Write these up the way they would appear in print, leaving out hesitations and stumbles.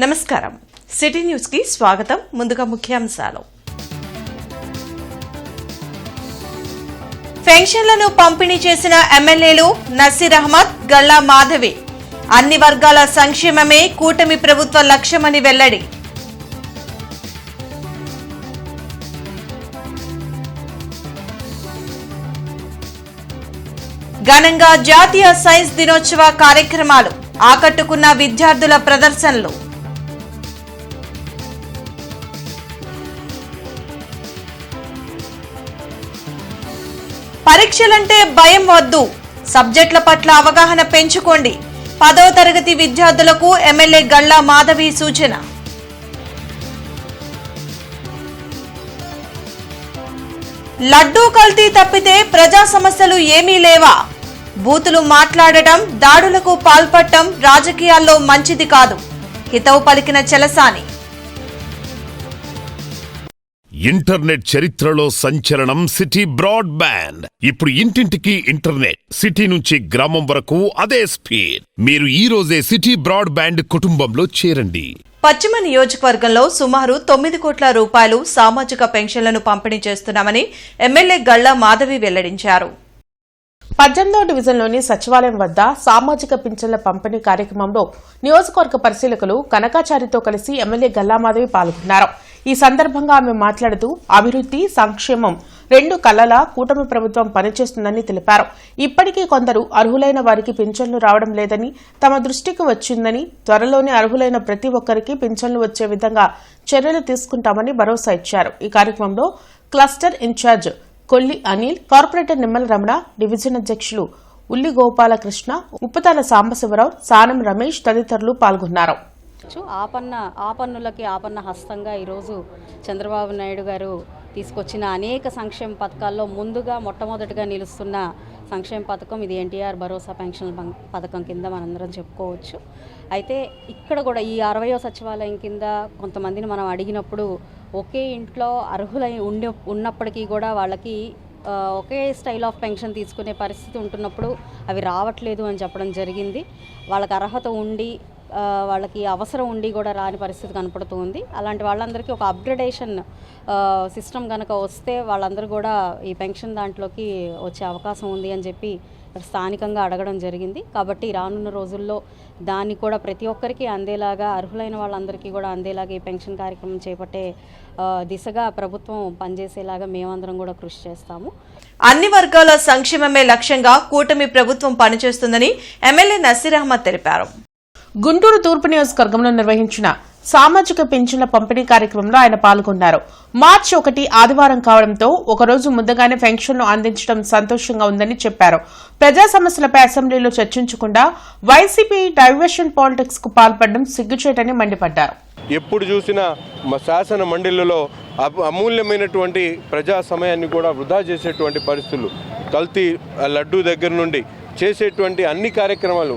నమస్కారం. City news కి స్వాగతం. ముందుగా ముఖ్యాంశాలు. పెన్షన్లను పంపిణీ చేసిన ఎమ్మెల్యేలు నసీర్ అహ్మద్, గల్లా మాధవి. అన్ని వర్గాల సంక్షేమమే కూటమి ప్రభుత్వ లక్ష్యమని వెల్లడి. ఘనంగా జాతీయ సైన్స్ దినోత్సవ కార్యక్రమాలు, ఆకట్టుకున్న విద్యార్థుల ప్రదర్శనలు. పరీక్షలంటే భయం వద్దు, సబ్జెక్టుల పట్ల అవగాహన పెంచుకోండి. 10వ తరగతి విద్యార్థులకు ఎమ్మెల్యే గల్లా మాధవి సూచన. లడ్డూ కల్తీ తప్పితే ప్రజా సమస్యలు ఏమీ లేవా? బూతులు మాట్లాడటం, దాడులకు పాల్పడటం రాజకీయాల్లో మంచిది కాదు. హితవు పలికిన చలసాని. ఇంటర్నెట్ చరిత్రలో సంచలనం సిటీ బ్రాడ్బ్యాండ్. ఇప్పుడు ఇంటింటికి ఇంటర్నెట్, సిటీ నుంచి గ్రామం వరకు అదే స్పీడ్. మీరు ఈ రోజే సిటీ బ్రాడ్బ్యాండ్ కుటుంబంలో చేరండి. పశ్చిమ నియోజకవర్గంలో సుమారు 9 కోట్ల రూపాయలు సామాజిక పెన్షన్లను పంపిణీ చేస్తున్నామని ఎమ్మెల్యే గల్లా మాధవి వెల్లడించారు. 18వ డివిజన్లోని సచివాలయం వద్ద సామాజిక పింఛన్ల పంపిణీ కార్యక్రమంలో నియోజకవర్గ పరిశీలకులు కనకాచారితో కలిసి ఎమ్మెల్యే గల్లామాధవి పాల్గొన్నారు. ఈ సందర్భంగా ఆమె మాట్లాడుతూ అభివృద్ది, సంక్షేమం రెండు కళ్లలా కూటమి ప్రభుత్వం పనిచేస్తుందని తెలిపారు. ఇప్పటికీ కొందరు అర్హులైన వారికి పింఛన్లు రావడం లేదని తమ దృష్టికి వచ్చిందని, త్వరలోనే అర్హులైన ప్రతి ఒక్కరికి పింఛన్లు వచ్చే విధంగా చర్యలు తీసుకుంటామని భరోసా ఇచ్చారు. ఈ కార్యక్రమంలో cluster incharge Kolli Anil, corporator Nimmala Ramana, division అధ్యక్షులు ఉల్లి గోపాలకృష్ణ, ఉప్పతాల సాంబశివరావు, సానం రమేష్ తదితరులు పాల్గొన్నారు. ఆపన్నులకి ఆపన్న హస్తంగా ఈరోజు చంద్రబాబు నాయుడు గారు తీసుకొచ్చిన అనేక సంక్షేమ పథకాల్లో ముందుగా మొట్టమొదటిగా నిలుస్తున్న సంక్షేమ పథకం ఇది ఎన్టీఆర్ భరోసా పెన్షన్ పథకం కింద మనందరం చెప్పుకోవచ్చు. అయితే ఇక్కడ కూడా ఈ 60వ సచివాలయం కింద కొంతమందిని మనం అడిగినప్పుడు ఒకే ఇంట్లో అర్హులై ఉన్నప్పటికీ కూడా వాళ్ళకి ఒకే స్టైల్ ఆఫ్ పెన్షన్ తీసుకునే పరిస్థితి ఉంటున్నప్పుడు అవి రావట్లేదు అని చెప్పడం జరిగింది. వాళ్ళకి అర్హత ఉండి వాళ్ళకి అవసరం ఉండి కూడా రాని పరిస్థితి కనపడుతుంది. అలాంటి వాళ్ళందరికీ ఒక అప్గ్రేడేషన్ సిస్టమ్ కనుక వస్తే వాళ్ళందరూ కూడా ఈ పెన్షన్ దాంట్లోకి వచ్చే అవకాశం ఉంది అని చెప్పి స్థానికంగా అడగడం జరిగింది. కాబట్టి రానున్న రోజుల్లో దాన్ని కూడా ప్రతి ఒక్కరికి అందేలాగా, అర్హులైన వాళ్ళందరికీ కూడా అందేలాగా ఈ పెన్షన్ కార్యక్రమం చేపట్టే దిశగా ప్రభుత్వం పనిచేసేలాగా మేమందరం కూడా కృషి చేస్తాము. అన్ని వర్గాల సంక్షేమమే లక్ష్యంగా కూటమి ప్రభుత్వం పనిచేస్తుందని ఎమ్మెల్యే నసీర్ అహ్మద్ తెలిపారు. గుంటూరు తూర్పు నియోజకవర్గంలో నిర్వహించిన సామాజిక పింఛన్ల పంపిణీ కార్యక్రమంలో ఆయన పాల్గొన్నారు. మార్చి 1 ఆదివారం కావడంతో ఒకరోజు ముందుగానే పెన్షన్లు అందించడం సంతోషంగా ఉందని చెప్పారు. ప్రజా సమస్యలపై అసెంబ్లీలో చర్చించకుండా వైసీపీ డైవర్షన్ పాలిటిక్స్ కు పాల్పడడం సిగ్గుచేటని మండిపడ్డారు. ఎప్పుడు చూసినా శాసన మండలిలో అమూల్యమైనటువంటి ప్రజా సమయాన్ని కూడా వృధా చేసేటువంటి పరిస్థితులు, కల్తీ లడ్డూ దగ్గర నుండి చేసేటువంటి అన్ని కార్యక్రమాలు,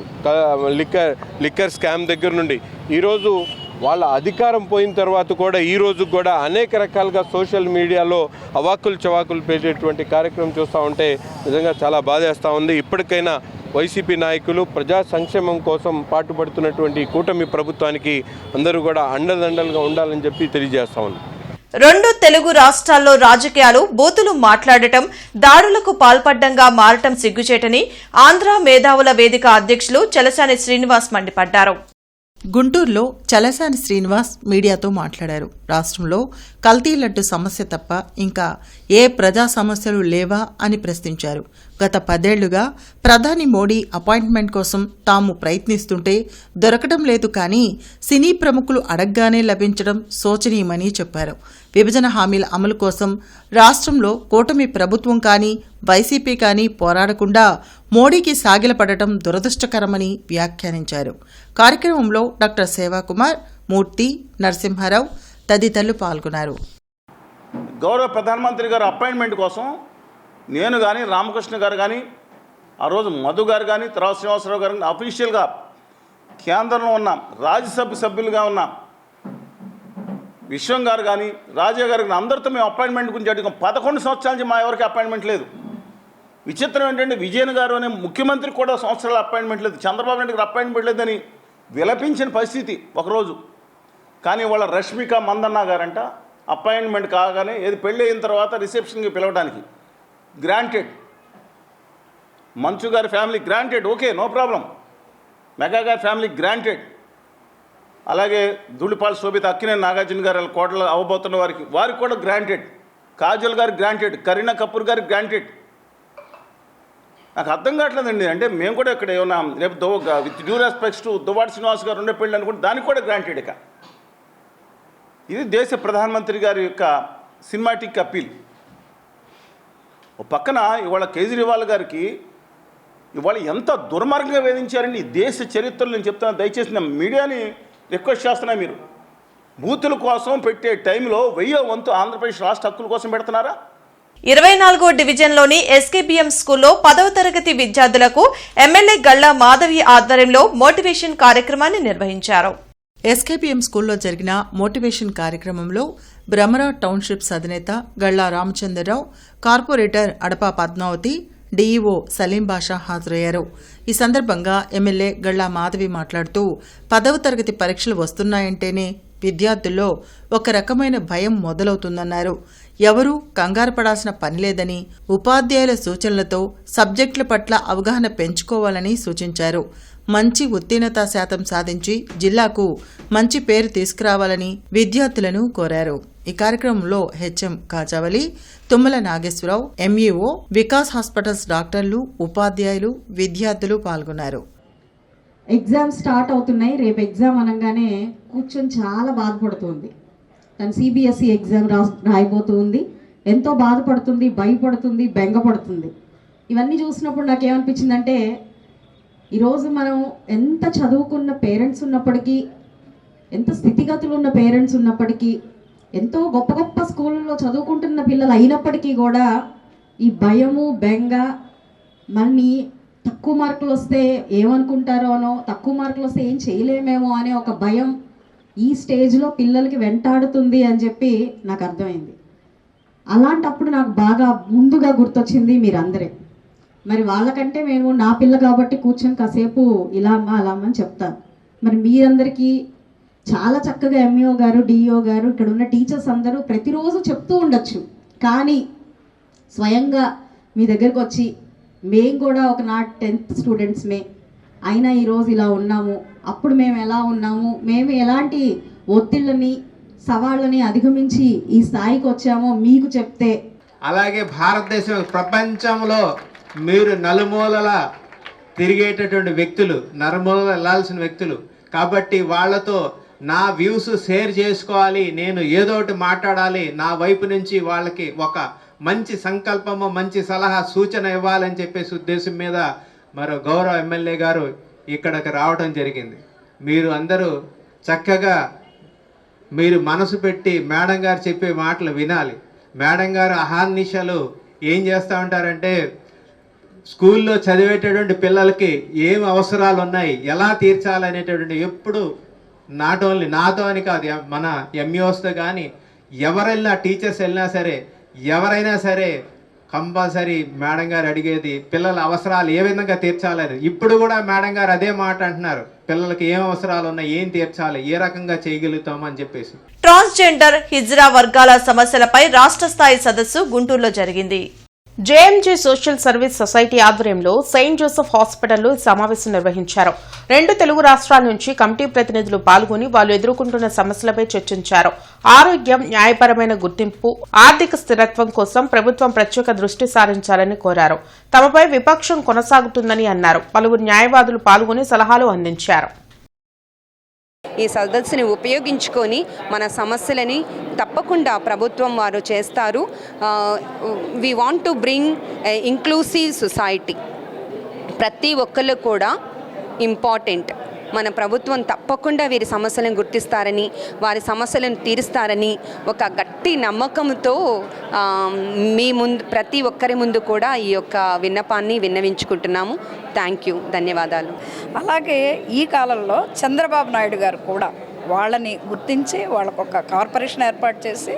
లిక్కర్ స్కామ్ దగ్గర నుండి ఈరోజు వాళ్ళ అధికారం పోయిన తర్వాత కూడా ఈరోజు కూడా అనేక రకాలుగా సోషల్ మీడియాలో అవాకులు చవాకులు పెట్టేటువంటి కార్యక్రమం చూస్తూ ఉంటే నిజంగా చాలా బాధేస్తూ ఉంది. ఇప్పటికైనా వైసీపీ నాయకులు ప్రజా సంక్షేమం కోసం పాటుపడుతున్నటువంటి కూటమి ప్రభుత్వానికి అందరూ కూడా అండదండలుగా ఉండాలని చెప్పి తెలియజేస్తా ఉంది. 2 తెలుగు రాష్ట్రాల్లో రాజకీయాలు బూతులు మాట్లాడటం, దాడులకు పాల్పడ్డంగా మారటం సిగ్గుచేటని ఆంధ్ర మేధావుల వేదిక అధ్యక్షులు చలసాని శ్రీనివాస్ మండిపడ్డారు. గుంటూరులో చలసాని శ్రీనివాస్ మీడియాతో మాట్లాడారు. రాష్ట్రంలో కల్తీ లడ్డు సమస్య తప్ప ఇంకా ఏ ప్రజా సమస్యలు లేవా అని ప్రశ్నించారు. గత 10 ఏళ్లుగా ప్రధాని మోడీ అపాయింట్మెంట్ కోసం తాము ప్రయత్నిస్తుంటే దొరకడం లేదు, కానీ సినీ ప్రముఖులు అడగ్గానే లభించడం శోచనీయమని చెప్పారు. విభజన హామీల అమలు కోసం రాష్ట్రంలో కూటమి ప్రభుత్వం కానీ వైసీపీ కానీ పోరాడకుండా మోడీకి సాగిలపడటం దురదృష్టకరమని వ్యాఖ్యానించారు. కార్యక్రమంలో డాక్టర్ సేవాకుమార్, మూర్తి, నరసింహారావు తదితరులు పాల్గొన్నారు. గౌరవ ప్రధానమంత్రి గారు అపాయింట్మెంట్ కోసం నేను కానీ, రామకృష్ణ గారు కానీ, ఆ రోజు మధు గారు కానీ, తర్వాత శ్రీనివాసరావు గారు అఫీషియల్గా కేంద్రంలో ఉన్నాం, రాజ్యసభ సభ్యులుగా ఉన్నాం, విశ్వం గారు కానీ, రాజా గారు కానీ అందరితో మేము అపాయింట్మెంట్ గురించి అడిగాం. 11 సంవత్సరాల నుంచి మా ఎవరికి అపాయింట్మెంట్ లేదు. విచిత్రం ఏంటంటే విజయన్ గారు అనే ముఖ్యమంత్రికి కూడా సంవత్సరాల అపాయింట్మెంట్ లేదు, చంద్రబాబు నాయుడు గారు అపాయింట్మెంట్ లేదని విలపించిన పరిస్థితి. ఒకరోజు కానీ వాళ్ళ రష్మిక మందన్న గారంట అపాయింట్మెంట్ కాగానే ఏది పెళ్ళి అయిన తర్వాత రిసెప్షన్కి పిలవడానికి గ్రాంటెడ్. మంచు గారి family granted, okay, no problem. Mega గారి ఫ్యామిలీ గ్రాంటెడ్. అలాగే ధూళిపాల శోభిత, అక్కినేని నాగార్జున గారు కోటలు అవ్వబోతున్న వారికి కూడా గ్రాంటెడ్. కాజల్ గారికి గ్రాంటెడ్, కరీనా కపూర్ గారికి గ్రాంటెడ్. నాకు అర్థం కావట్లేదండి. అంటే మేము కూడా ఇక్కడ ఏమన్నా రేపు with due respects to Duvvada Srinivas గారు ఉండే పెళ్ళి అనుకుంటే దానికి కూడా గ్రాంటెడ్. ఇక ఇది దేశ ప్రధానమంత్రి గారి యొక్క సినిమాటిక్ అప్పీల్. ఓ పక్కన ఇవాళ కేజ్రీవాల్ గారికి ఇవాళ ఎంత దుర్మార్గంగా వేధించారండి ఈ దేశ చరిత్రలో. నేను చెప్తాను, దయచేసి నేను మీడియాని రిక్వెస్ట్ చేస్తున్నా, మీరు బూతుల కోసం పెట్టే టైంలో 1000వ వంతు ఆంధ్రప్రదేశ్ రాష్ట్ర హక్కుల కోసం పెడుతున్నారా? 24వ డివిజన్లోని ఎస్కేబిఎం స్కూల్లో 10వ తరగతి విద్యార్థులకు ఎమ్మెల్యే గల్లా మాధవి ఆధ్వర్యంలో మోటివేషన్ కార్యక్రమాన్ని నిర్వహించారు. ఎస్కేపీఎం స్కూల్లో జరిగిన మోటివేషన్ కార్యక్రమంలో భ్రమర టౌన్షిప్స్ అధినేత గళ్లా రామచంద్రరావు, కార్పొరేటర్ అడపా పద్మావతి, డీఈఓ సలీం బాషా హాజరయ్యారు. ఈ సందర్భంగా ఎమ్మెల్యే గళ్లా మాధవి మాట్లాడుతూ 10వ తరగతి పరీక్షలు వస్తున్నాయంటేనే విద్యార్థుల్లో ఒక రకమైన భయం మొదలవుతుందన్నారు. ఎవరూ కంగారు పడాల్సిన పనిలేదని, ఉపాధ్యాయుల సూచనలతో సబ్జెక్టుల పట్ల అవగాహన పెంచుకోవాలని సూచించారు. మంచి ఉత్తీర్ణతా శాతం సాధించి జిల్లాకు మంచి పేరు తీసుకురావాలని విద్యార్థులను కోరారు. ఈ కార్యక్రమంలో HM Kajavali, Tummala Nageswara Rao, MEO, Vikas hospitals డాక్టర్లు, ఉపాధ్యాయులు, విద్యార్థులు పాల్గొన్నారు. ఎగ్జామ్ స్టార్ట్ అవుతున్నాయి. రేపు ఎగ్జామ్ అనగానే కూర్చొని చాలా బాధపడుతుంది. తను సిబిఎస్ఈ ఎగ్జామ్ రాయబోతుంది. ఎంతో బాధపడుతుంది, భయపడుతుంది, బెంగపడుతుంది. ఇవన్నీ చూసినప్పుడు నాకేమనిపించిందంటే, ఈరోజు మనం ఎంత చదువుకున్న పేరెంట్స్ ఉన్నప్పటికీ, ఎంత స్థితిగతులు ఉన్న పేరెంట్స్ ఉన్నప్పటికీ, ఎంతో గొప్ప గొప్ప స్కూళ్ళలో చదువుకుంటున్న పిల్లలు అయినప్పటికీ కూడా ఈ భయము, బెంగ, మళ్ళీ తక్కువ మార్కులు వస్తే ఏమనుకుంటారోనో, తక్కువ మార్కులు వస్తే ఏం చేయలేమేమో అనే ఒక భయం ఈ స్టేజ్లో పిల్లలకి వెంటాడుతుంది అని చెప్పి నాకు అర్థమైంది. అలాంటప్పుడు నాకు బాగా ముందుగా గుర్తొచ్చింది మీరందరే. మరి వాళ్ళకంటే మేము నా పిల్ల కాబట్టి కూర్చొని కాసేపు ఇలా అమ్మా అలా అమ్మని చెప్తాను. మరి మీరందరికీ చాలా చక్కగా ఎంఈఓ గారు, డిఈఓ గారు, ఇక్కడ ఉన్న టీచర్స్ అందరూ ప్రతిరోజు చెప్తూ ఉండొచ్చు. కానీ స్వయంగా మీ దగ్గరకు వచ్చి మేము కూడా ఒక నా 10th స్టూడెంట్స్మే అయినా ఈరోజు ఇలా ఉన్నాము, అప్పుడు మేము ఎలా ఉన్నాము, మేము ఎలాంటి ఒత్తిళ్ళని సవాళ్ళని అధిగమించి ఈ స్థాయికి వచ్చామో మీకు చెప్తే, అలాగే భారతదేశం ప్రపంచంలో మీరు నలుమూలల తిరిగేటటువంటి వ్యక్తులు, నలుమూలల వెళ్ళాల్సిన వ్యక్తులు కాబట్టి వాళ్ళతో నా వ్యూస్ షేర్ చేసుకోవాలి, నేను ఏదో ఒకటి మాట్లాడాలి, నా వైపు నుంచి వాళ్ళకి ఒక మంచి సంకల్పము, మంచి సలహా, సూచన ఇవ్వాలని చెప్పేసి ఉద్దేశం మీద మరో గౌరవ ఎమ్మెల్యే గారు ఇక్కడికి రావడం జరిగింది. మీరు అందరూ చక్కగా మీరు మనసు పెట్టి మేడం గారు చెప్పే మాటలు వినాలి. మేడం గారు అహార్నిశలు ఏం చేస్తూ ఉంటారంటే, స్కూల్లో చదివేటటువంటి పిల్లలకి ఏం అవసరాలు ఉన్నాయి, ఎలా తీర్చాలనేటటువంటి ఎప్పుడు నాట్ ఓన్లీ నాతో అని కాదు, మన ఎంఈఓస్తో కానీ ఎవరైనా టీచర్స్ వెళ్ళినా సరే, ఎవరైనా సరే కంపల్సరీ మేడం గారు అడిగేది పిల్లల అవసరాలు ఏ విధంగా తీర్చాలని. ఇప్పుడు కూడా మేడం గారు అదే మాట అంటున్నారు, పిల్లలకి ఏం అవసరాలు ఉన్నాయి, ఏం తీర్చాలి, ఏ రకంగా చేయగలుగుతాం అని చెప్పేసి. ట్రాన్స్జెండర్, హిజ్రా వర్గాల సమస్యలపై రాష్ట్ర స్థాయి సదస్సు గుంటూరులో జరిగింది. జేఎంజే సోషల్ సర్వీస్ సొసైటీ ఆధ్వర్యంలో సెయింట్ జోసెఫ్ హాస్పిటల్లో సమావేశం నిర్వహించారు. 2 తెలుగు రాష్ట్రాల నుంచి కమిటీ ప్రతినిధులు పాల్గొని వాళ్ళు ఎదుర్కొంటున్న సమస్యలపై చర్చించారు. ఆరోగ్యం, న్యాయపరమైన గుర్తింపు, ఆర్థిక స్థిరత్వం కోసం ప్రభుత్వం ప్రత్యేక దృష్టి సారించాలని కోరారు. తమపై విపక్షం కొనసాగుతుందని అన్నారు. పలువురు న్యాయవాదులు పాల్గొని సలహాలు అందించారు. ఈ సదస్సుని ఉపయోగించుకొని మన సమస్యలని తప్పకుండా ప్రభుత్వం వారు చేస్తారు. We want to bring inclusive society. ప్రతి ఒక్కళ్ళు కూడా ఇంపార్టెంట్. మన ప్రభుత్వం తప్పకుండా వీరి సమస్యలను గుర్తిస్తారని, వారి సమస్యలను తీరుస్తారని ఒక గట్టి నమ్మకంతో మీ ముందు, ప్రతి ఒక్కరి ముందు కూడా ఈ యొక్క విన్నపాన్ని విన్నవించుకుంటున్నాము. థ్యాంక్ యూ, ధన్యవాదాలు. అలాగే ఈ కాలంలో చంద్రబాబు నాయుడు గారు కూడా వాళ్ళని గుర్తించి వాళ్ళకొక కార్పొరేషన్ ఏర్పాటు చేసి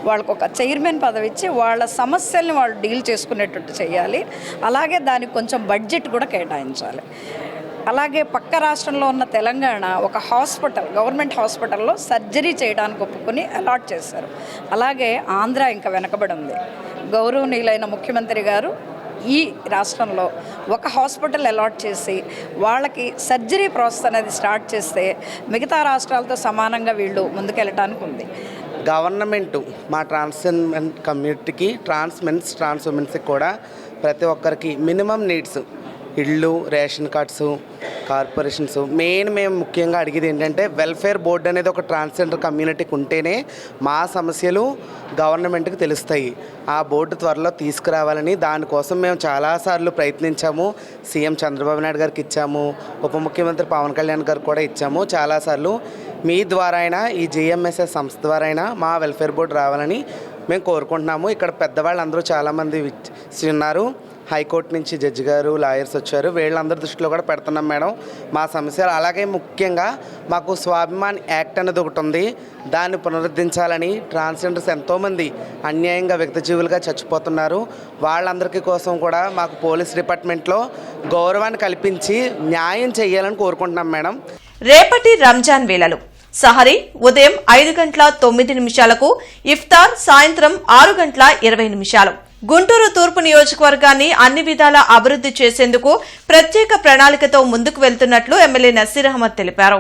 వాళ్ళకొక చైర్మన్ పదవి ఇచ్చి వాళ్ళ సమస్యల్ని వాళ్ళు డీల్ చేసుకునేటట్టు చేయాలి. అలాగే దానికి కొంచెం బడ్జెట్ కూడా కేటాయించాలి. అలాగే పక్క రాష్ట్రంలో ఉన్న తెలంగాణ ఒక హాస్పిటల్, గవర్నమెంట్ హాస్పిటల్లో సర్జరీ చేయడానికి ఒప్పుకొని అలాట్ చేశారు. అలాగే ఆంధ్ర ఇంకా వెనకబడి ఉంది. గౌరవనీయులైన ముఖ్యమంత్రి గారు ఈ రాష్ట్రంలో ఒక హాస్పిటల్ అలాట్ చేసి వాళ్ళకి సర్జరీ ప్రాసెస్ అనేది స్టార్ట్ చేస్తే మిగతా రాష్ట్రాలతో సమానంగా వీళ్ళు ముందుకెళ్ళటానికి ఉంది. గవర్నమెంట్ మా ట్రాన్స్జెండర్ కమ్యూనిటీకి, ట్రాన్స్ ఉమెన్స్కి కూడా ప్రతి ఒక్కరికి మినిమం నీడ్స్, ఇళ్ళు, రేషన్ కార్డ్స్, కార్పొరేషన్స్, మేము ముఖ్యంగా అడిగేది ఏంటంటే వెల్ఫేర్ బోర్డు అనేది ఒక ట్రాన్స్జెండర్ కమ్యూనిటీకి ఉంటేనే మా సమస్యలు గవర్నమెంట్కి తెలుస్తాయి. ఆ బోర్డు త్వరలో తీసుకురావాలని దానికోసం మేము చాలాసార్లు ప్రయత్నించాము. సీఎం చంద్రబాబు నాయుడు గారికి ఇచ్చాము, ఉప ముఖ్యమంత్రి పవన్ కళ్యాణ్ గారికి కూడా ఇచ్చాము. చాలాసార్లు మీ ద్వారా అయినా, ఈ జిఎంఎస్ఎస్ సంస్థ ద్వారా అయినా మా వెల్ఫేర్ బోర్డు రావాలని మేము కోరుకుంటున్నాము. ఇక్కడ పెద్దవాళ్ళు అందరూ చాలామంది ఉన్నారు. హైకోర్టు నుంచి జడ్జి గారు, లాయర్స్ వచ్చారు. వీళ్ళందరి దృష్టిలో కూడా పెడుతున్నాం మేడం మా సమస్యలు. అలాగే ముఖ్యంగా మాకు స్వాభిమాన్ యాక్ట్ అనేది ఒకటి ఉంది, దాన్ని పునరుద్ధరించాలని. ట్రాన్స్జెండర్స్ ఎంతోమంది అన్యాయంగా వ్యక్తిజీవులుగా చచ్చిపోతున్నారు. వాళ్ళందరికీ కోసం కూడా మాకు పోలీస్ డిపార్ట్మెంట్లో గౌరవాన్ని కల్పించి న్యాయం చేయాలని కోరుకుంటున్నాం మేడం. రేపటి రంజాన్ వేళలు సహరీ ఉదయం 5:09 ఇఫ్తార్ సాయంత్రం 6:20. గుంటూరు తూర్పు నియోజకవర్గాన్ని అన్ని విధాలా అభివృద్ది చేసేందుకు ప్రత్యేక ప్రణాళికతో ముందుకు వెళ్తున్నట్లు ఎమ్మెల్యే నసీర్ అహ్మద్ తెలిపారు.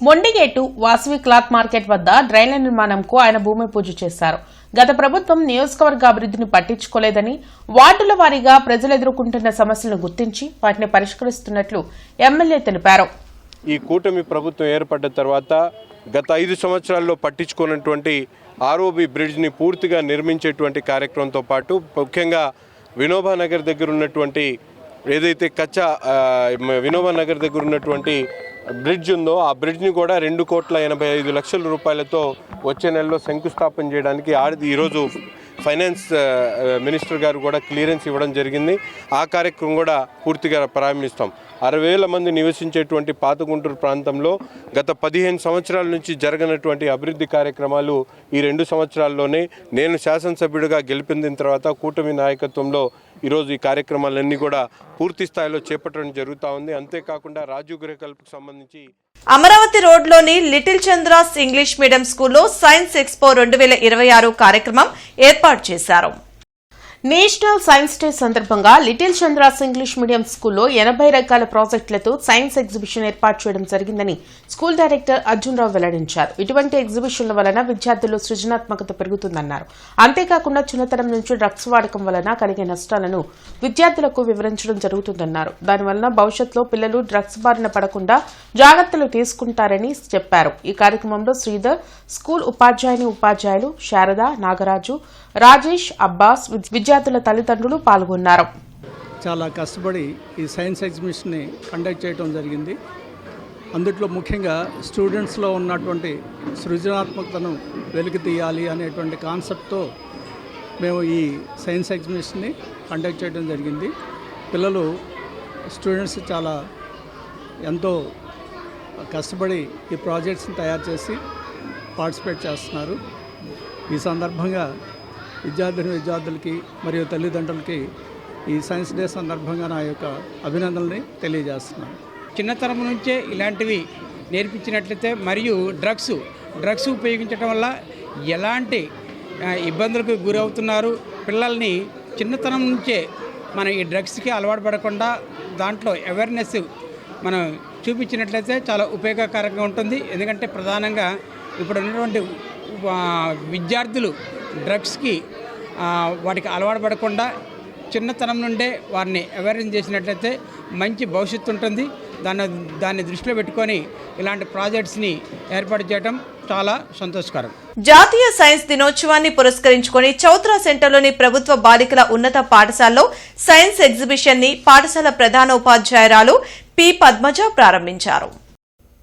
మొండిగేటు వాసవి క్లాత్ మార్కెట్ వద్ద డ్రైన్ల నిర్మాణంకు ఆయన భూమి పూజ చేశారు. గత ప్రభుత్వం నియోజకవర్గ అభివృద్ధిని పట్టించుకోలేదని, వార్డుల వారీగా ప్రజలు ఎదుర్కొంటున్న సమస్యలను గుర్తించి వాటిని పరిష్కరిస్తున్నట్లు ఎమ్మెల్యే తెలిపారు. ఈ కూటమి ప్రభుత్వం ఏర్పడ్డ తర్వాత గత 5 సంవత్సరాల్లో పట్టించుకున్నటువంటి ఆర్ఓబి బ్రిడ్జ్ని పూర్తిగా నిర్మించేటువంటి కార్యక్రమంతో పాటు ముఖ్యంగా వినోబా నగర్ దగ్గర ఉన్నటువంటి ఏదైతే వినోబా నగర్ దగ్గర ఉన్నటువంటి బ్రిడ్జ్ ఉందో ఆ బ్రిడ్జ్ని కూడా 2,85,00,000 రూపాయలతో వచ్చే నెలలో శంకుస్థాపన చేయడానికి ఈరోజు ఫైనాన్స్ మినిస్టర్ గారు కూడా క్లియరెన్స్ ఇవ్వడం జరిగింది. ఆ కార్యక్రమం కూడా పూర్తిగా ప్రారంభిస్తాం. 60,000 మంది నివసించేటువంటి పాత గుంటూరు ప్రాంతంలో గత 15 సంవత్సరాల నుంచి జరగనటువంటి అభివృద్ధి కార్యక్రమాలు ఈ 2 సంవత్సరాల్లోనే నేను శాసనసభ్యుడిగా గెలిపిన తర్వాత కూటమి నాయకత్వంలో ఈరోజు ఈ కార్యక్రమాలన్నీ కూడా పూర్తి స్థాయిలో చేపట్టడం జరుగుతూ ఉంది. అంతేకాకుండా రాజీవ్ గృహకల్పకు సంబంధించి అమరావతి రోడ్లోని లిటిల్ చంద్రాస్ ఇంగ్లీష్ మీడియం స్కూల్లో సైన్స్ ఎక్స్పో 2026 కార్యక్రమం ఏర్పాటు చేశారు. నేషనల్ సైన్స్ డే సందర్భంగా లిటిల్ చంద్రాస్ ఇంగ్లీష్ మీడియం స్కూల్లో 80 రకాల ప్రాజెక్టులతో సైన్స్ ఎగ్జిబిషన్ ఏర్పాటు చేయడం జరిగిందని స్కూల్ డైరెక్టర్ అర్జున్ రావు వెల్లడించారు. ఇటువంటి ఎగ్జిబిషన్ల వలన విద్యార్థుల్లో సృజనాత్మకత పెరుగుతుందన్నారు. అంతేకాకుండా చిన్నతనం నుంచి డ్రగ్స్ వాడకం వలన కలిగే నష్టాలను విద్యార్థులకు వివరించడం జరుగుతుందన్నారు. దానివలన భవిష్యత్తులో పిల్లలు డ్రగ్స్ బారిన పడకుండా జాగ్రత్తలు తీసుకుంటారని చెప్పారు. ఈ కార్యక్రమంలో శ్రీధర్, స్కూల్ ఉపాధ్యాయులు శారద, నాగరాజు, రాజేష్, అబ్బాస్, విద్యార్థుల తల్లిదండ్రులు పాల్గొన్నారు. చాలా కష్టపడి ఈ సైన్స్ ఎగ్జిబిషన్ని కండక్ట్ చేయడం జరిగింది. అందుట్లో ముఖ్యంగా స్టూడెంట్స్లో ఉన్నటువంటి సృజనాత్మకతను వెలికి తీయాలి అనేటువంటి కాన్సెప్ట్తో మేము ఈ సైన్స్ ఎగ్జిబిషన్ని కండక్ట్ చేయడం జరిగింది. పిల్లలు, స్టూడెంట్స్ చాలా ఎంతో కష్టపడి ఈ ప్రాజెక్ట్స్ని తయారు చేసి పార్టిసిపేట్ చేస్తున్నారు. ఈ సందర్భంగా విద్యార్థులకి మరియు తల్లిదండ్రులకి ఈ సైన్స్ డే సందర్భంగా నా యొక్క అభినందనల్ని తెలియజేస్తున్నాను. చిన్నతరం నుంచే ఇలాంటివి నేర్పించినట్లయితే మరియు డ్రగ్స్ ఉపయోగించడం వల్ల ఎలాంటి ఇబ్బందులకు గురవుతున్నారు పిల్లల్ని చిన్నతనం నుంచే మనం ఈ డ్రగ్స్కి అలవాటు పడకుండా దాంట్లో అవేర్నెస్ మనం చూపించినట్లయితే చాలా ఉపయోగకరంగా ఉంటుంది. ఎందుకంటే ప్రధానంగా ఇప్పుడు ఉన్నటువంటి విద్యార్థులు డ్రగ్స్కి వాటికి అలవాటు పడకుండా చిన్నతనం నుండే వారిని అవేర్నెస్ చేసినట్లయితే మంచి భవిష్యత్తు ఉంటుంది. దాన్ని దృష్టిలో పెట్టుకొని ఇలాంటి ప్రాజెక్ట్స్ని ఏర్పాటు చేయడం చాలా సంతోషకరం. జాతీయ సైన్స్ దినోత్సవాన్ని పురస్కరించుకొని చౌత్రా సెంటర్లోని ప్రభుత్వ బాలికల ఉన్నత పాఠశాలలో సైన్స్ ఎగ్జిబిషన్ ని పాఠశాల ప్రధానోపాధ్యాయురాలు పి పద్మజ ప్రారంభించారు.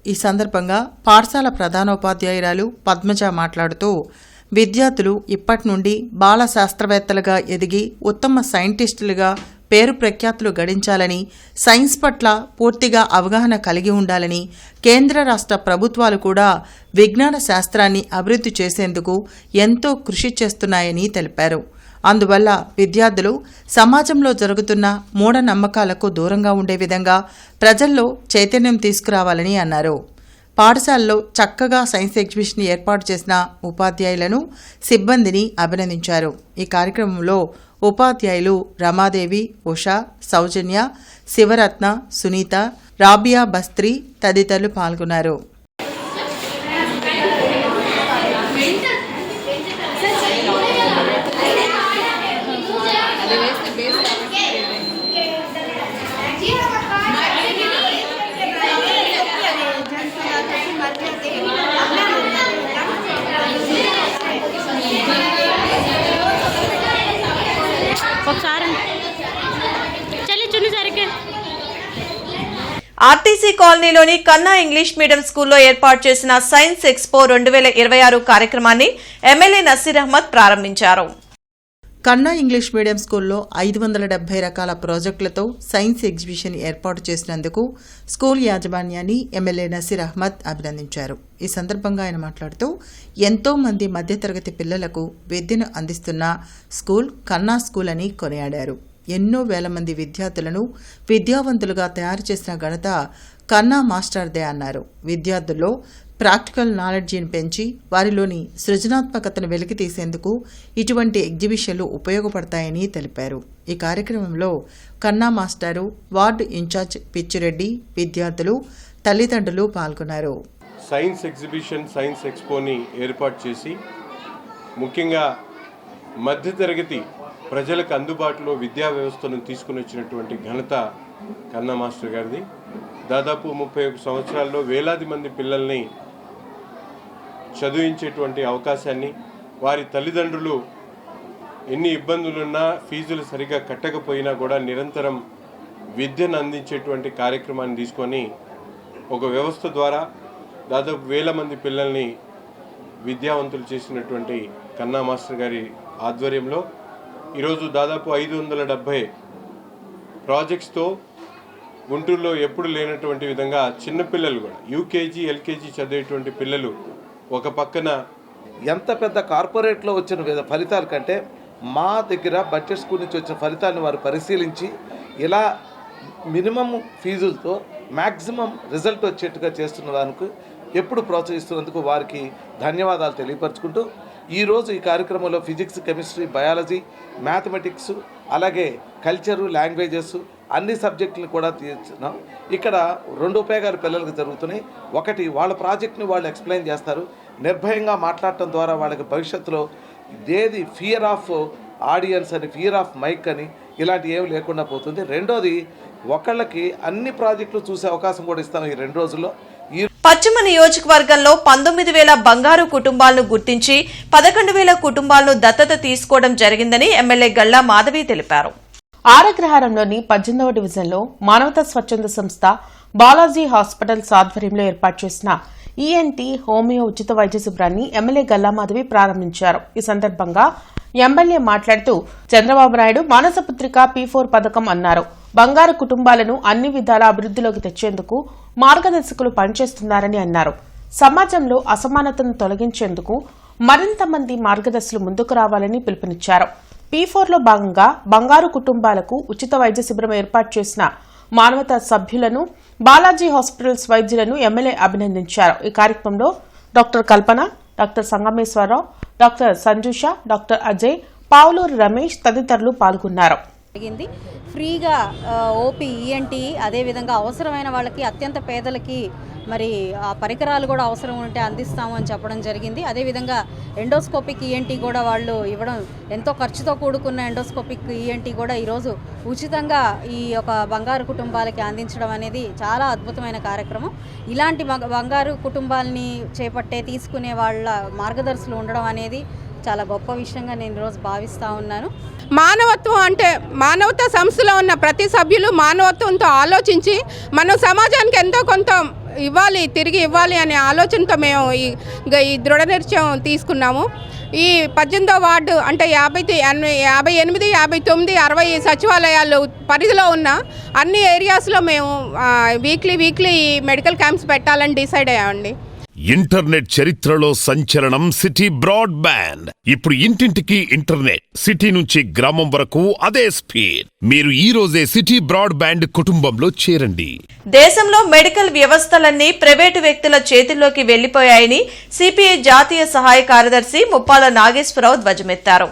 ఈ సందర్భంగా పాఠశాల ప్రధానోపాధ్యాయురాలు పద్మజ మాట్లాడుతూ విద్యార్థులు ఇప్పటి నుండి బాల శాస్త్రవేత్తలుగా ఎదిగి ఉత్తమ సైంటిస్టులుగా పేరు ప్రఖ్యాతులు గడించాలని, సైన్స్ పట్ల పూర్తిగా అవగాహన కలిగి ఉండాలని, కేంద్ర రాష్ట్ర ప్రభుత్వాలు కూడా విజ్ఞాన శాస్త్రాన్ని అభివృద్ధి చేసేందుకు ఎంతో కృషి చేస్తున్నాయని తెలిపారు. అందువల్ల విద్యార్థులు సమాజంలో జరుగుతున్న మూఢనమ్మకాలకు దూరంగా ఉండే విధంగా ప్రజల్లో చైతన్యం తీసుకురావాలని అన్నారు. పాఠశాలలో చక్కగా సైన్స్ ఎగ్జిబిషన్ ఏర్పాటు చేసిన ఉపాధ్యాయులను, సిబ్బందిని అభినందించారు. ఈ కార్యక్రమంలో ఉపాధ్యాయులు రమాదేవి, ఉషా, సౌజన్య, శివరత్న, సునీత, రాబియా బస్త్రి తదితరులు పాల్గొన్నారు. ఆర్టీసీ కాలనీలోని కన్నా ఇంగ్లీష్ మీడియం స్కూల్లో ఏర్పాటు చేసిన సైన్స్ ఎక్స్పో 2026 కార్యక్రమాన్ని ఎమ్మెల్యే నసీర్ అహ్మద్ ప్రారంభించారు. కన్నా ఇంగ్లీష్ మీడియం స్కూల్లో 570 రకాల ప్రాజెక్టులతో సైన్స్ ఎగ్జిబిషన్ ఏర్పాటు చేసినందుకు స్కూల్ యాజమాన్యాన్ని ఎమ్మెల్యే నసీర్ అహ్మద్ అభినందించారు. ఈ సందర్భంగా ఆయన మాట్లాడుతూ ఎంతో మంది మధ్యతరగతి పిల్లలకు విద్యను అందిస్తున్న స్కూల్ కన్నా స్కూల్ అని కొనియాడారు. ఎన్నో వేల మంది విద్యార్థులను విద్యావంతులుగా తయారు చేసిన ఘనత కన్నా మాస్టర్దే అన్నారు. విద్యార్థుల్లో ప్రాక్టికల్ నాలెడ్జిని పెంచి వారిలోని సృజనాత్మకతను వెలికితీసేందుకు ఇటువంటి ఎగ్జిబిషన్లు ఉపయోగపడతాయని తెలిపారు. ఈ కార్యక్రమంలో కన్నా మాస్టారు, వార్డు ఇన్ఛార్జ్ పిచ్చిరెడ్డి, విద్యార్థులు, తల్లిదండ్రులు పాల్గొన్నారు. సైన్స్ ఎగ్జిబిషన్, సైన్స్ ఎక్స్పోని ఏర్పాటు చేసి ముఖ్యంగా మధ్యతరగతి ప్రజలకు అందుబాటులో విద్యా వ్యవస్థను తీసుకుని వచ్చినటువంటి ఘనత కన్నా మాస్టర్ గారిది. దాదాపు 31 సంవత్సరాల్లో వేలాది మంది పిల్లల్ని చదివించేటువంటి అవకాశాన్ని, వారి తల్లిదండ్రులు ఎన్ని ఇబ్బందులున్నా ఫీజులు సరిగా కట్టకపోయినా కూడా నిరంతరం విద్యను అందించేటువంటి కార్యక్రమాన్ని తీసుకొని ఒక వ్యవస్థ ద్వారా దాదాపు వేల మంది పిల్లల్ని విద్యావంతులు చేసినటువంటి కన్నా మాస్టర్ గారి ఆధ్వర్యంలో ఈరోజు దాదాపు 570 ప్రాజెక్ట్స్తో గుంటూరులో ఎప్పుడు లేనటువంటి విధంగా చిన్నపిల్లలు కూడా యూకేజీ, ఎల్కేజీ చదివేటువంటి పిల్లలు ఒక పక్కన ఎంత పెద్ద కార్పొరేట్లో వచ్చిన ఫలితాల కంటే మా దగ్గర బడ్జెట్ స్కూల్ నుంచి వచ్చిన ఫలితాలను వారు పరిశీలించి ఇలా మినిమం ఫీజులతో మ్యాక్సిమం రిజల్ట్ వచ్చేట్టుగా చేస్తున్న దానికి ఎప్పుడు ప్రోత్సహిస్తున్నందుకు వారికి ధన్యవాదాలు తెలియపరచుకుంటూ ఈరోజు ఈ కార్యక్రమంలో ఫిజిక్స్, కెమిస్ట్రీ, బయాలజీ, మ్యాథమెటిక్స్, అలాగే కల్చరు, లాంగ్వేజెస్ అన్ని సబ్జెక్టులు కూడా తీర్చున్నాం. ఇక్కడ 2 ఉపయోగాలు పిల్లలకు జరుగుతున్నాయి. ఒకటి, వాళ్ళ ప్రాజెక్ట్ని వాళ్ళు ఎక్స్ప్లెయిన్ చేస్తారు. నిర్భయంగా మాట్లాడటం ద్వారా వాళ్ళకి భవిష్యత్తులో ఏది ఫియర్ ఆఫ్ ఆడియన్స్ అని, ఫియర్ ఆఫ్ మైక్ అని ఇలాంటి ఏమి లేకుండా పోతుంది. రెండోది, ఒకళ్ళకి అన్ని ప్రాజెక్టులు చూసే అవకాశం కూడా ఇస్తాం ఈ 2 రోజుల్లో. పశ్చిమ నియోజకవర్గంలో 19,000 బంగారు కుటుంబాలను గుర్తించి 11,000 కుటుంబాలను దత్తత తీసుకోవడం జరిగిందని ఎమ్మెల్యే గల్లా మాధవి తెలిపారు. ఆరగ్రహారంలోని 18వ డివిజన్లో మానవతా స్వచ్ఛంద సంస్థ బాలాజీ హాస్పిటల్స్ ఆధ్వర్యంలో ఏర్పాటు చేసిన ఈఎన్టీ హోమియో ఉచిత వైద్య శిబిరాన్ని ఎమ్మెల్యే గల్లా మాధవి ప్రారంభించారు. ఈ సందర్భంగా ఎమ్మెల్యే మాట్లాడుతూ చంద్రబాబు నాయుడు మానసపుత్రిక P4 పథకం అన్నారు. బంగారు కుటుంబాలను అన్ని విధాల అభివృద్ధిలోకి తెచ్చేందుకు మార్గదర్శకులు పనిచేస్తున్నారని అన్నారు. సమాజంలో అసమానతను తొలగించేందుకు మరింత మంది మార్గదర్శులు ముందుకు రావాలని పిలుపునిచ్చారు. P4లో భాగంగా బంగారు కుటుంబాలకు ఉచిత వైద్య శిబిరం ఏర్పాటు చేసిన మానవతా సభ్యులను, బాలాజీ హాస్పిటల్స్ వైద్యులను ఎమ్మెల్యే అభినందించారు. ఈ కార్యక్రమంలో doctor Kalpana, doctor Sangameswara Rao, doctor Sanjusha, doctor Ajay, Pavuluru Ramesh తదితరులు పాల్గొన్నారు. ఫ్రీగా ఓపీ, ఈఎన్టీ, అదేవిధంగా అవసరమైన వాళ్ళకి, అత్యంత పేదలకి మరి ఆ పరికరాలు కూడా అవసరం ఉంటే అందిస్తాము అని చెప్పడం జరిగింది. అదేవిధంగా ఎండోస్కోపిక్ ఈఎన్టీ కూడా వాళ్ళు ఇవ్వడం, ఎంతో ఖర్చుతో కూడుకున్న ఎండోస్కోపిక్ ఈఎన్టీ కూడా ఈరోజు ఉచితంగా ఈ యొక్క బంగారు కుటుంబాలకి అందించడం అనేది చాలా అద్భుతమైన కార్యక్రమం. ఇలాంటి బంగారు కుటుంబాలని తీసుకునే వాళ్ళ మార్గదర్శులు ఉండడం అనేది చాలా గొప్ప విషయంగా నేను ఈరోజు భావిస్తూ ఉన్నాను. మానవత్వం అంటే మానవతా సంస్థలో ఉన్న ప్రతి సభ్యులు మానవత్వంతో ఆలోచించి మనం సమాజానికి ఎంతో కొంత తిరిగి ఇవ్వాలి అనే ఆలోచనతో మేము ఈ దృఢ నిశ్చయం తీసుకున్నాము. ఈ 18వ వార్డు అంటే 58, 59, 60 సచివాలయాలు పరిధిలో ఉన్న అన్ని ఏరియాస్లో మేము వీక్లీ మెడికల్ క్యాంప్స్ పెట్టాలని డిసైడ్ అయ్యామండి. ఇంటర్నెట్ చరిత్రలో సంచలనం సిటీ బ్రాడ్బ్యాండ్. ఇప్పుడు ఇంటింటికి ఇంటర్నెట్, సిటీ నుంచి గ్రామం వరకు అదే స్పీడ్. మీరు ఈ రోజే సిటీ బ్రాడ్బ్యాండ్ కుటుంబంలో చేరండి. దేశంలో మెడికల్ వ్యవస్థలన్నీ ప్రైవేటు వ్యక్తుల చేతుల్లోకి వెళ్లిపోయాయని సిపిఐ జాతీయ సహాయ కార్యదర్శి ముప్పాల నాగేశ్వరరావు ధ్వజమెత్తారు.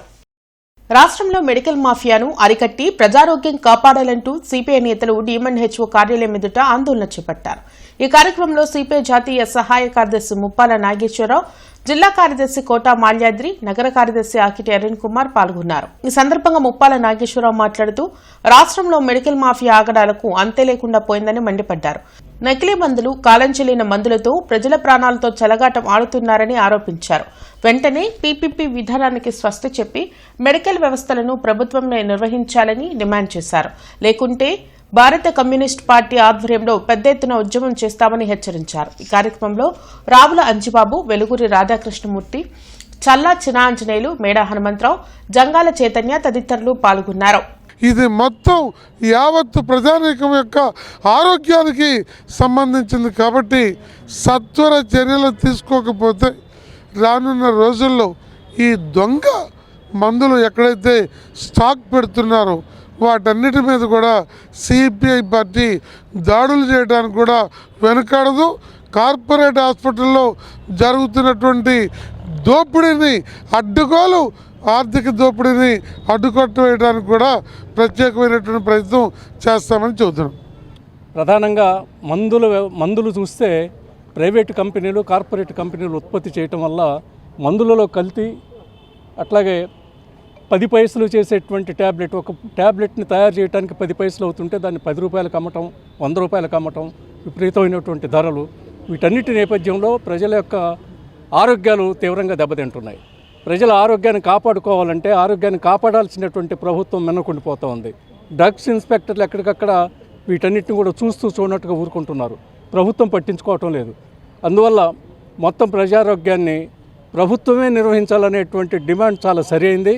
రాష్ట్రంలో మెడికల్ మాఫియాను అరికట్టి ప్రజారోగ్యం కాపాడాలంటూ సిపిఐ నేతలు డిఎంఎన్హెచ్ఓ కార్యాలయం ఎదుట ఆందోళన చేపట్టారు. ఈ కార్యక్రమంలో సిపిఐ జాతీయ సహాయ కార్యదర్శి ముప్పాల నాగేశ్వరరావు, జిల్లా కార్యదర్శి కోటా మాల్యాద్రి, నగర కార్యదర్శి ఆకిటి అరుణ్ కుమార్ పాల్గొన్నారు. ఈ సందర్భంగా ముప్పాల నాగేశ్వరరావు మాట్లాడుతూ రాష్ట్రంలో మెడికల్ మాఫియా ఆగడాలకు అంతే లేకుండా పోయిందని మండిపడ్డారు. నకిలీ మందులు, కాలం చెల్లిన మందులతో ప్రజల ప్రాణాలతో చెలగాటం ఆడుతున్నారని ఆరోపించారు. వెంటనే పీపీపీ విధానానికి స్వస్తి చెప్పి మెడికల్ వ్యవస్థలను ప్రభుత్వమే నిర్వహించాలని డిమాండ్ చేశారు. లేకుంటే భారత కమ్యూనిస్ట్ పార్టీ ఆధ్వర్యంలో పెద్ద ఎత్తున ఉద్యమం చేస్తామని హెచ్చరించారు. ఈ కార్యక్రమంలో రావుల అంజిబాబు, వెలుగురి రాధాకృష్ణమూర్తి, చల్లా చినాంజనేయులు, మేడా హనుమంతరావు, జంగాల చైతన్య తదితరులు పాల్గొన్నారు. ఇది మొత్తం యావత్తు ప్రజానీకం యొక్క ఆరోగ్యానికి సంబంధించింది కాబట్టి సత్వర చర్యలు తీసుకోకపోతే రానున్న రోజుల్లో ఈ దొంగ మందులు ఎక్కడైతే స్టాక్ పెడుతున్నారో వాటన్నిటి మీద కూడా సిపిఐ పార్టీ దాడులు చేయడానికి కూడా వెనకాడదు. కార్పొరేట్ హాస్పిటల్లో జరుగుతున్నటువంటి దోపిడీని అడ్డుకోలు, ఆర్థిక దోపిడీని అడ్డుకొట్టవేయడానికి కూడా ప్రత్యేకమైనటువంటి ప్రయత్నం చేస్తామని చెబుతున్నాం. ప్రధానంగా మందులు చూస్తే ప్రైవేటు కంపెనీలు, కార్పొరేట్ కంపెనీలు ఉత్పత్తి చేయటం వల్ల మందులలో కల్తీ, అట్లాగే 10 పైసలు చేసేటువంటి ట్యాబ్లెట్, ఒక ట్యాబ్లెట్ని తయారు చేయడానికి 10 పైసలు అవుతుంటే దాన్ని 10 రూపాయలకు అమ్మటం, 100 రూపాయలకు అమ్మటం, విపరీతమైనటువంటి ధరలు. వీటన్నిటి నేపథ్యంలో ప్రజల యొక్క ఆరోగ్యాలు తీవ్రంగా దెబ్బతింటున్నాయి. ప్రజల ఆరోగ్యాన్ని కాపాడుకోవాలంటే ఆరోగ్యాన్ని కాపాడాల్సినటువంటి ప్రభుత్వం మిన్నకుండిపోతూ ఉంది. డ్రగ్స్ ఇన్స్పెక్టర్లు ఎక్కడికక్కడ వీటన్నిటిని కూడా చూడనట్టుగా ఊరుకుంటున్నారు. ప్రభుత్వం పట్టించుకోవటం లేదు. అందువల్ల మొత్తం ప్రజారోగ్యాన్ని ప్రభుత్వమే నిర్వహించాలనేటువంటి డిమాండ్ చాలా సరైంది.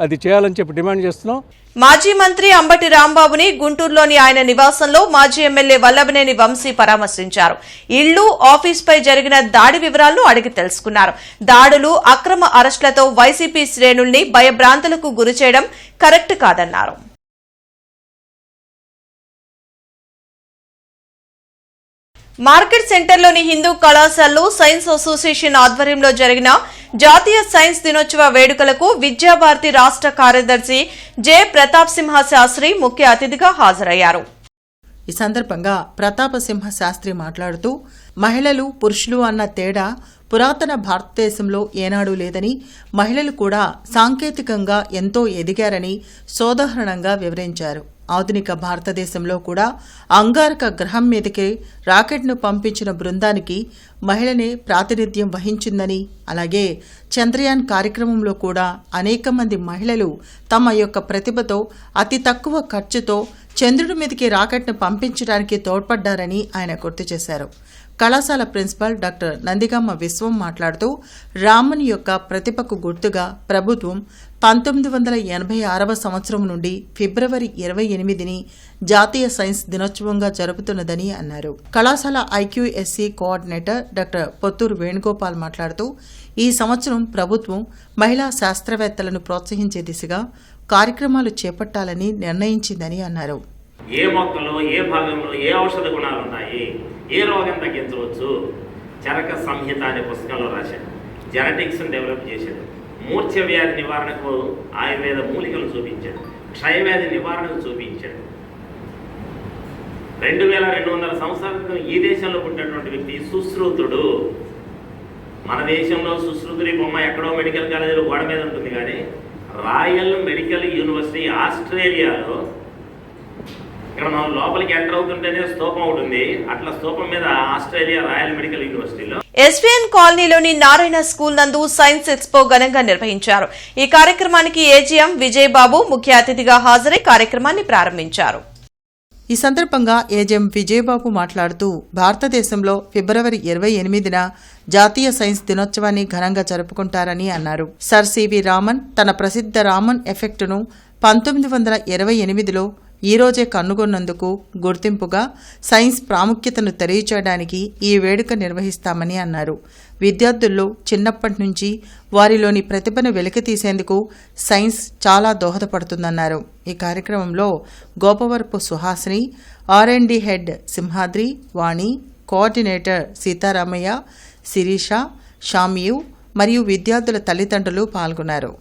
అది చేయాలని చెప్పి డిమాండ్ చేస్తున్నాం. మాజీ మంత్రి అంబటి రాంబాబుని గుంటూరులోని ఆయన నివాసంలో మాజీ ఎమ్మెల్యే వల్లభనేని వంశీ పరామర్శించారు. ఇళ్లు, ఆఫీసుపై జరిగిన దాడి వివరాలను అడిగి తెలుసుకున్నారు. దాడులు, అక్రమ అరెస్టులతో వైసీపీ శ్రేణుల్ని భయభ్రాంతులకు గురిచేయడం కరెక్ట్ కాదన్నారు. మార్కెట్ సెంటర్లోని హిందూ కళాశాలలో సైన్స్ అసోసియేషన్ ఆధ్వర్యంలో జరిగిన జాతీయ సైన్స్ దినోత్సవ వేడుకలకు విద్యాభారతి రాష్ట్ర కార్యదర్శి జె ప్రతాప్ సింహ శాస్త్రి ముఖ్య అతిథిగా హాజరయ్యారు. ఈ సందర్భంగా ప్రతాప సింహ శాస్త్రి మాట్లాడుతూ మహిళలు, పురుషులు అన్న తేడా పురాతన భారతదేశంలో ఏనాడూ లేదని, మహిళలు కూడా సాంకేతికంగా ఎంతో ఎదిగారని సోదాహరణంగా వివరించారు. ఆధునిక భారతదేశంలో కూడా అంగారక గ్రహం మీదకి రాకెట్ను పంపించిన బృందానికి మహిళనే ప్రాతినిధ్యం వహించిందని, అలాగే చంద్రయాన్ కార్యక్రమంలో కూడా అనేక మంది మహిళలు తమ యొక్క ప్రతిభతో అతి తక్కువ ఖర్చుతో చంద్రుడి మీదకి రాకెట్ను పంపించడానికి తోడ్పడ్డారని ఆయన గుర్తు చేశారు. కళాశాల ప్రిన్సిపల్ డాక్టర్ నందిగామ విశ్వం మాట్లాడుతూ రామన్ యొక్క ప్రతిభకు గుర్తుగా ప్రభుత్వం 1986వ సంవత్సరం నుండి ఫిబ్రవరి 28ని జాతీయ సైన్స్ దినోత్సవంగా జరుపుతున్నదని అన్నారు. కళాశాల ఐక్యూఎస్సీ కోఆర్డినేటర్ డాక్టర్ పొత్తూరు వేణుగోపాల్ మాట్లాడుతూ ఈ సంవత్సరం ప్రభుత్వం మహిళా శాస్త్రవేత్తలను ప్రోత్సహించే దిశగా కార్యక్రమాలు చేపట్టాలని నిర్ణయించిందని అన్నారు. ఏ మొక్కలో, ఏ భాగంలో ఏ ఔషధ గుణాలు ఉన్నాయి, ఏ రోగం తగ్గించవచ్చు, చరక సంహిత అనే పుస్తకంలో రాశాడు. జెనెటిక్స్ని డెవలప్ చేశాడు. మూర్ఛ వ్యాధి నివారణకు ఆయుర్వేద మూలికలు చూపించాడు. క్షయవ్యాధి నివారణకు చూపించాడు. 2200 సంవత్సరాల క్రితం ఈ దేశంలో పుట్టినటువంటి వ్యక్తి సుశ్రుతుడు. మన దేశంలో సుశ్రుతుడి బొమ్మ ఎక్కడో మెడికల్ కాలేజీలో గోడ మీద ఉంటుంది, కానీ రాయల్ మెడికల్ యూనివర్సిటీ ఆస్ట్రేలియాలో, ఇక్కడ మనం లోపలికి ఎంటర్ అవుతుంటేనే స్తూపం ఉంటుంది, అట్లా స్తూపం మీద ఆస్ట్రేలియా రాయల్ మెడికల్ యూనివర్సిటీలో ఎస్వీఎన్ కాలనీలోని నారాయణ స్కూల్ నందు సైన్స్ ఎక్స్పో ఘనంగా నిర్వహించారు. ఈ కార్యక్రమానికి ఏజీఎం విజయబాబు ముఖ్య అతిథిగా హాజరై కార్యక్రమాన్ని ప్రారంభించారు. ఈ సందర్భంగా ఏజీఎం విజయబాబు మాట్లాడుతూ భారతదేశంలో ఫిబ్రవరి 28న జాతీయ సైన్స్ దినోత్సవాన్ని ఘనంగా జరుపుకుంటారని అన్నారు. సర్ సివి రామన్ తన ప్రసిద్ధ రామన్ ఎఫెక్టును 1928లో ఈరోజే కనుగొన్నందుకు గుర్తింపుగా సైన్స్ ప్రాముఖ్యతను తెలియచేయడానికి ఈ వేడుక నిర్వహిస్తామని అన్నారు. విద్యార్థుల్లో చిన్నప్పటి నుంచి వారిలోని ప్రతిభను వెలికితీసేందుకు సైన్స్ చాలా దోహదపడుతుందన్నారు. ఈ కార్యక్రమంలో గోపవరపు సుహాసిని, R&D హెడ్ సింహాద్రి, వాణి, కోఆర్డినేటర్ సీతారామయ్య, శిరీష, షామియు మరియు విద్యార్థుల తల్లిదండ్రులు పాల్గొన్నారు.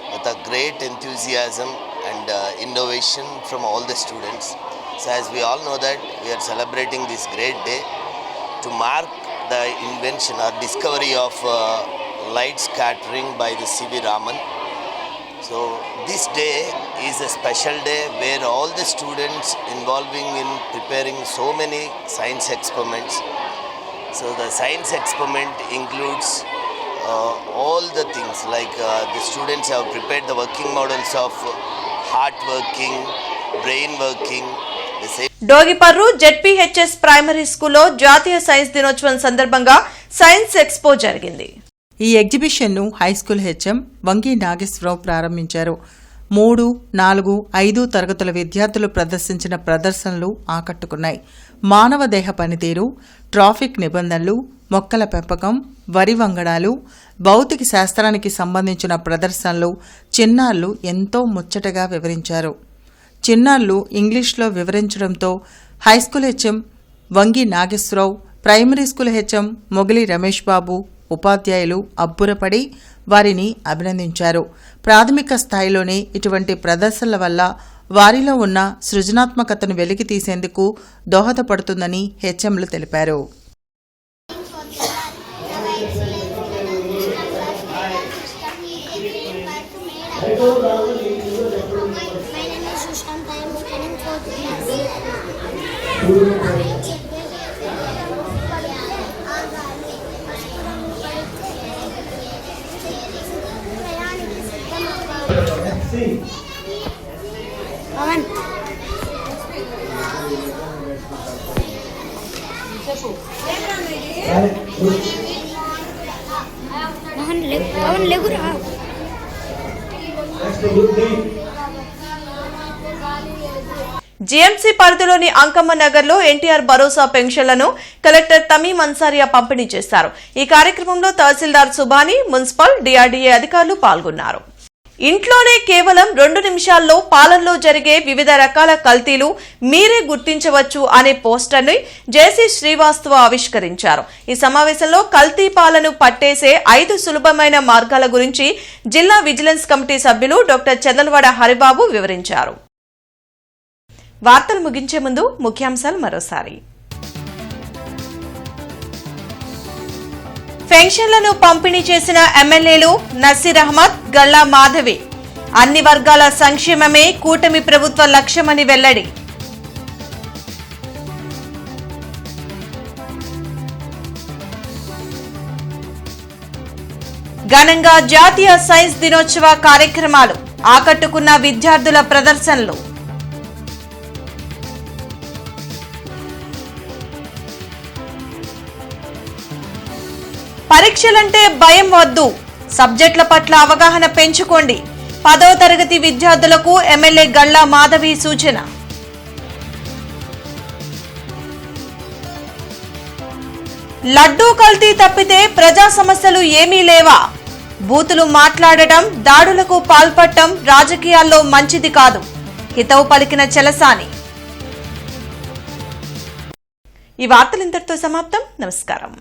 With a great enthusiasm and innovation from all the students. So as we all know that we are celebrating this great day to mark the invention or discovery of light scattering by the C.V. Raman. So this day is a special day where all the students involving in preparing so many science experiments. So the science experiment includes all the things like the students have prepared the working models of heart working, brain working. Dogiparru ZPHS primary స్కూల్లో జాతీయ science దినోత్సవం సందర్భంగా science expo జరిగింది. ఈ ఎగ్జిబిషన్ను high school HM వంగి నాగేశ్వరరావు ప్రారంభించారు. 3, 4, 5 తరగతుల విద్యార్థులు ప్రదర్శించిన ప్రదర్శనలు ఆకట్టుకున్నాయి. మానవ దేహ పనితీరు, ట్రాఫిక్ నిబంధనలు, మొక్కల పెంపకం, వరి వంగడాలు, భౌతిక శాస్త్రానికి సంబంధించిన ప్రదర్శనలు చిన్నారులు ఎంతో ముచ్చటగా వివరించారు. చిన్నారులు ఇంగ్లీష్లో వివరించడంతో హైస్కూల్ హెచ్ఎం వంగి నాగేశ్వరరావు, ప్రైమరీ స్కూల్ హెచ్ఎం మొగలి రమేష్ బాబు, ఉపాధ్యాయులు అబ్బురపడి వారిని అభినందించారు. ప్రాథమిక స్థాయిలోనే ఇటువంటి ప్రదర్శనల వల్ల వారిలో ఉన్న సృజనాత్మకతను వెలికి తీసేందుకు దోహదపడుతుందని హెచ్ఎంలు తెలిపారు. జీఎంసీ పరిధిలోని అంకమ్మ నగర్లో ఎన్టీఆర్ భరోసా పెన్షన్లను కలెక్టర్ తమీం అన్సారియా పంపిణీ చేశారు. ఈ కార్యక్రమంలో తహసీల్దార్ సుబాని, మున్సిపల్, డిఆర్డీఏ అధికారులు పాల్గొన్నారు. ఇంట్లోనే కేవలం 2 నిమిషాల్లో పాలనలో జరిగే వివిధ రకాల కల్తీలు మీరే గుర్తించవచ్చు అనే పోస్టర్ని జేసీ శ్రీవాస్తవ ఆవిష్కరించారు. ఈ సమావేశంలో కల్తీ పాలను పట్టేసే 5 సులభమైన మార్గాల గురించి జిల్లా విజిలెన్స్ కమిటీ సభ్యులు డాక్టర్ చందలవాడ హరిబాబు వివరించారు. వార్తలు ముగించే ముందు ముఖ్యాంశాలు మరోసారి. పెన్షన్లను పంపిణీ చేసిన ఎమ్మెల్యేలు నసీర్ అహ్మద్, గల్లా మాధవి. అన్ని వర్గాల సంక్షేమమే కూటమి ప్రభుత్వ లక్ష్యమని వెల్లడి. ఘనంగా జాతీయ సైన్స్ దినోత్సవ కార్యక్రమాలు, ఆకట్టుకున్న విద్యార్థుల ప్రదర్శనలు. పరీక్షలంటే భయం వద్దు, సబ్జెక్టుల పట్ల అవగాహన పెంచుకోండి. 10వ తరగతి విద్యార్థులకు ఎమ్మెల్యే గల్లా మాధవి సూచన. లడ్డూ కల్తీ తప్పితే ప్రజా సమస్యలు ఏమీ లేవా? బూతులు మాట్లాడటం, దాడులకు పాల్పడటం రాజకీయాల్లో మంచిది కాదు. హితవు పలికిన చలసాని. ఈ వార్తలు ఇంతటితో సమాప్తం. నమస్కారం.